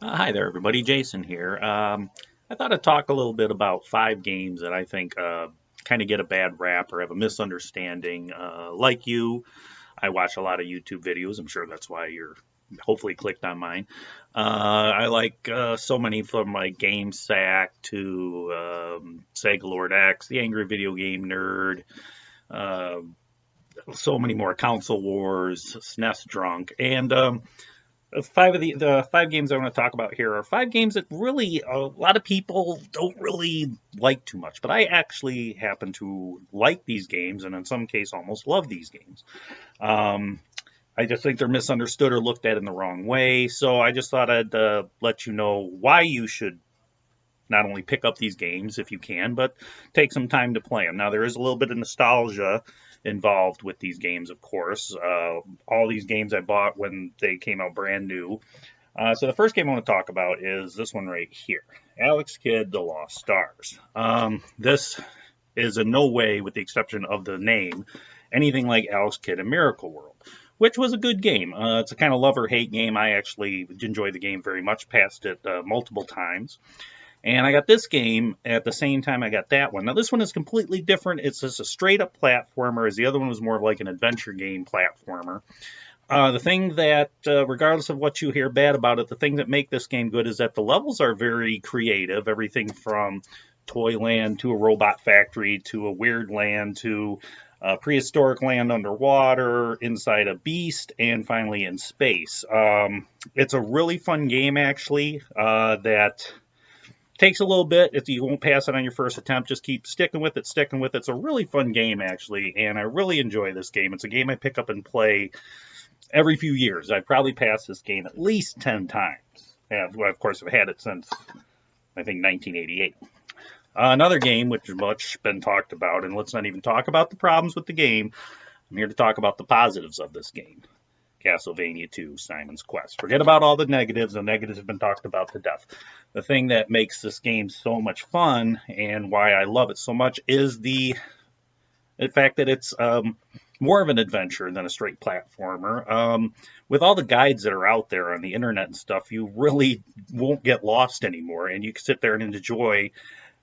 Hi there, everybody. Jason here. I thought I'd talk a little bit about 5 games that I think kind of get a bad rap or have a misunderstanding. Like you, I watch a lot of YouTube videos. I'm sure that's why you're hopefully clicked on mine. I like so many from like GameSack to Sega Lord X, the Angry Video Game Nerd, uh, so many more, Console Wars, SNES Drunk, and the 5 games I want to talk about here are 5 games that really a lot of people don't really like too much, but I actually happen to like these games, and in some case, almost love these games. Um, I just think they're misunderstood or looked at in the wrong way. So I just thought I'd let you know why you should not only pick up these games if you can, but take some time to play them. Now, there is a little bit of nostalgia involved with these games, of course. All these games I bought when they came out brand new. So the first game I want to talk about is this one right here, Alex Kidd: The Lost Stars. This is in no way, with the exception of the name, anything like Alex Kidd in Miracle World, which was a good game. It's a kind of love or hate game. I actually enjoy the game very much, passed it multiple times. And I got this game at the same time I got that one. Now, this one is completely different. It's just a straight up platformer, as the other one was more of like an adventure game platformer. The thing that, regardless of what you hear bad about it, the thing that make this game good is that the levels are very creative. Everything from Toyland to a robot factory to a weird land to a prehistoric land underwater, inside a beast, and finally in space. It's a really fun game, actually, that takes a little bit. If you won't pass it on your first attempt, just keep sticking with it, sticking with it. It's a really fun game, actually, and I really enjoy this game. It's a game I pick up and play every few years. I've probably passed this game at least 10 times. And, well, of course, I've had it since, I think, 1988. Another game which has much been talked about, and let's not even talk about the problems with the game. I'm here to talk about the positives of this game. Castlevania II, Simon's Quest. Forget about all the negatives. The negatives have been talked about to death. The thing that makes this game so much fun and why I love it so much is the fact that it's more of an adventure than a straight platformer. With all the guides that are out there on the internet and stuff, you really won't get lost anymore, and you can sit there and enjoy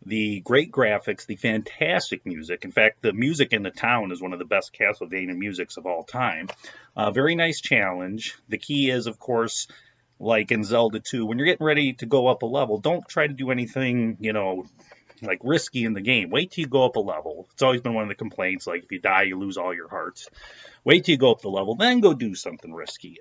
the great graphics, the fantastic music. In fact, the music in the town is one of the best Castlevania musics of all time. Very nice challenge. The key is, of course, like in Zelda 2, when you're getting ready to go up a level, don't try to do anything, like risky in the game. Wait till you go up a level. It's always been one of the complaints, like if you die, you lose all your hearts. Wait till you go up the level, then go do something risky.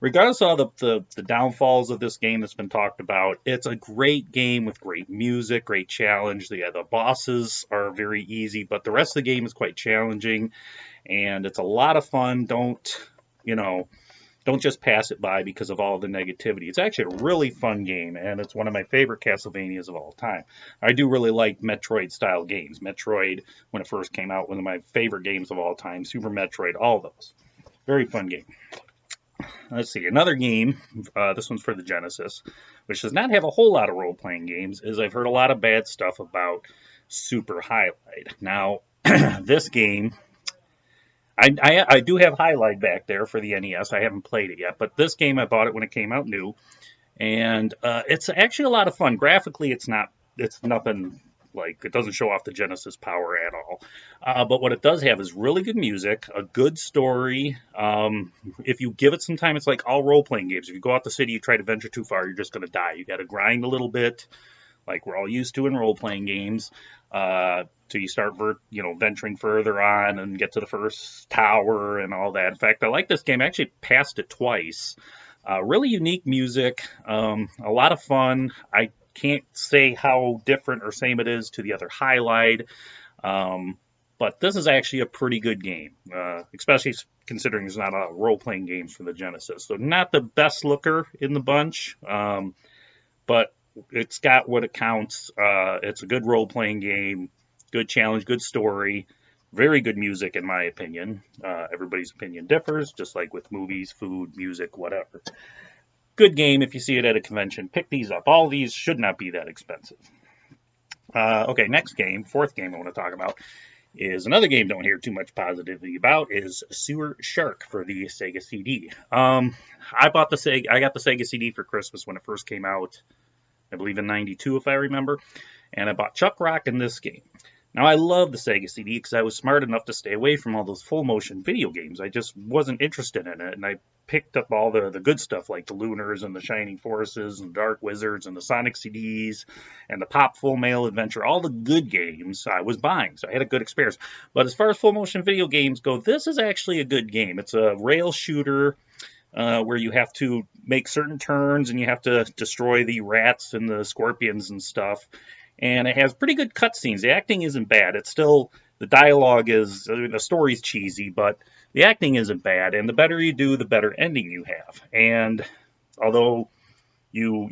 Regardless of the downfalls of this game that's been talked about, it's a great game with great music, great challenge. The bosses are very easy, but the rest of the game is quite challenging, and it's a lot of fun. You know, don't just pass it by because of all the negativity. It's actually a really fun game, and it's one of my favorite Castlevanias of all time. I do really like Metroid style games. Metroid, when it first came out, one of my favorite games of all time. Super Metroid, all those. Very fun game. Let's see, another game, this one's for the Genesis, which does not have a whole lot of role playing games, is I've heard a lot of bad stuff about Super Highlight. Now, this game I do have Highlight back there for the NES. I haven't played it yet, but this game I bought it when it came out new, and it's actually a lot of fun. Graphically, it's nothing like it doesn't show off the Genesis power at all. But what it does have is really good music, a good story. If you give it some time, it's like all role playing games. If you go out the city, you try to venture too far, you're just going to die. You got to grind a little bit, like we're all used to in role playing games. Till you start, venturing further on and get to the first tower and all that. In fact, I like this game. I actually passed it twice. Really unique music, a lot of fun. I can't say how different or same it is to the other Highlight, but this is actually a pretty good game, especially considering there's not a lot of role-playing games for the Genesis. So not the best looker in the bunch, but it's got what it counts. It's a good role-playing game, good challenge, good story, very good music in my opinion. Everybody's opinion differs, just like with movies, food, music, whatever. Good game if you see it at a convention. Pick these up. All these should not be that expensive. Okay, next game, fourth game I want to talk about is another game don't hear too much positivity about is Sewer Shark for the Sega CD. I got the Sega CD for Christmas when it first came out. I believe in '92 if I remember, and I bought Chuck Rock in this game. Now I love the Sega CD because I was smart enough to stay away from all those full motion video games. I just wasn't interested in it, and I picked up all the good stuff like the Lunars and the Shining Forces and Dark Wizards and the Sonic CDs and the Pop Full Mail Adventure. All the good games I was buying, so I had a good experience. But as far as full motion video games go, this is actually a good game. It's a rail shooter. Where you have to make certain turns and you have to destroy the rats and the scorpions and stuff. And it has pretty good cutscenes. The acting isn't bad. It's still, the dialogue is, the story's cheesy, but the acting isn't bad. And the better you do, the better ending you have. And although you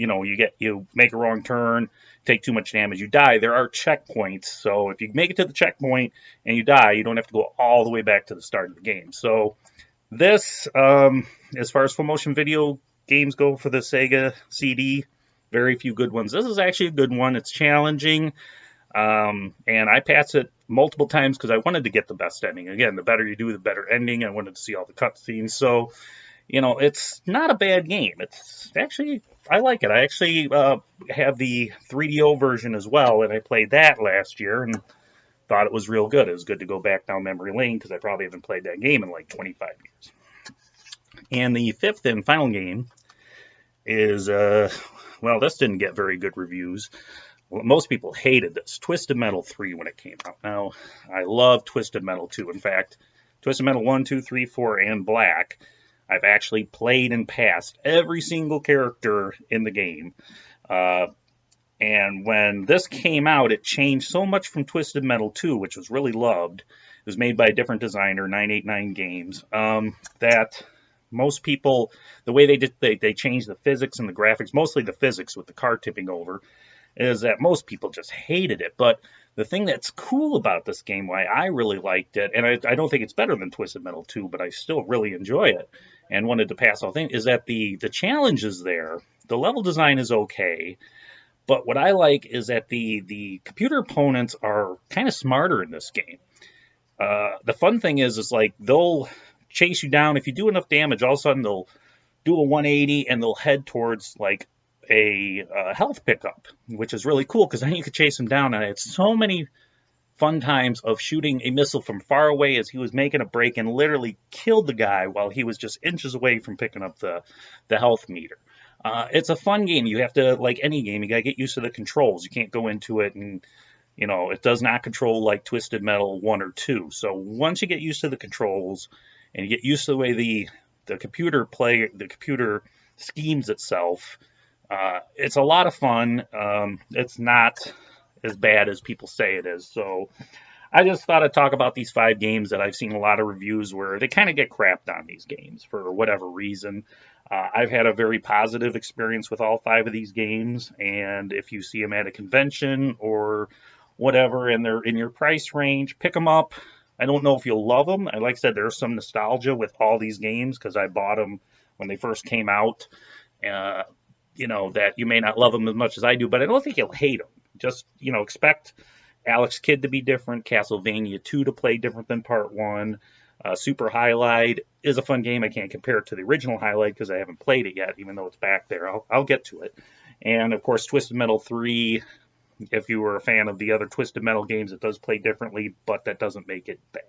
make a wrong turn, take too much damage, you die, there are checkpoints. So if you make it to the checkpoint and you die, you don't have to go all the way back to the start of the game. So this, as far as full motion video games go for the Sega CD, very few good ones. This is actually a good one. It's challenging, and I passed it multiple times because I wanted to get the best ending. Again, the better you do, the better ending. I wanted to see all the cutscenes. So, it's not a bad game. It's actually, I like it. I actually have the 3DO version as well, and I played that last year, and thought it was real good. It was good to go back down memory lane because I probably haven't played that game in like 25 years. And the fifth and final game is, this didn't get very good reviews. Well, most people hated this, Twisted Metal 3 when it came out. Now, I love Twisted Metal 2. In fact, Twisted Metal 1, 2, 3, 4, and Black, I've actually played and passed every single character in the game. And when this came out, it changed so much from Twisted Metal 2, which was really loved. It was made by a different designer, 989 Games, that most people, the way they changed the physics and the graphics, mostly the physics with the car tipping over, is that most people just hated it. But the thing that's cool about this game, why I really liked it, and I don't think it's better than Twisted Metal 2, but I still really enjoy it and wanted to pass all things, is that the challenge is there. The level design is okay. But what I like is that the computer opponents are kind of smarter in this game. The fun thing is like they'll chase you down. If you do enough damage, all of a sudden they'll do a 180 and they'll head towards like a health pickup, which is really cool because then you could chase them down. And I had so many fun times of shooting a missile from far away as he was making a break and literally killed the guy while he was just inches away from picking up the health meter. It's a fun game. You have to, like any game, you got to get used to the controls. You can't go into it and, it does not control like Twisted Metal 1 or 2. So once you get used to the controls and you get used to the way the computer schemes itself, it's a lot of fun. It's not as bad as people say it is. So I just thought I'd talk about these 5 games that I've seen a lot of reviews where they kind of get crapped on these games for whatever reason. I've had a very positive experience with all 5 of these games, and if you see them at a convention or whatever and they're in your price range, pick them up. I don't know if you'll love them. Like I said, there's some nostalgia with all these games because I bought them when they first came out. That you may not love them as much as I do, but I don't think you'll hate them. Just, expect Alex Kidd to be different, Castlevania 2 to play different than Part 1. Super Highlight is a fun game. I can't compare it to the original Highlight because I haven't played it yet, even though it's back there. I'll get to it. And, of course, Twisted Metal 3, if you were a fan of the other Twisted Metal games, it does play differently, but that doesn't make it bad.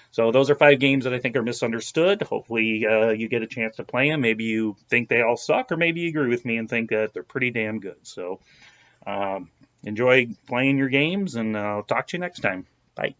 So those are 5 games that I think are misunderstood. Hopefully you get a chance to play them. Maybe you think they all suck, or maybe you agree with me and think that they're pretty damn good. So enjoy playing your games, and I'll talk to you next time. Bye.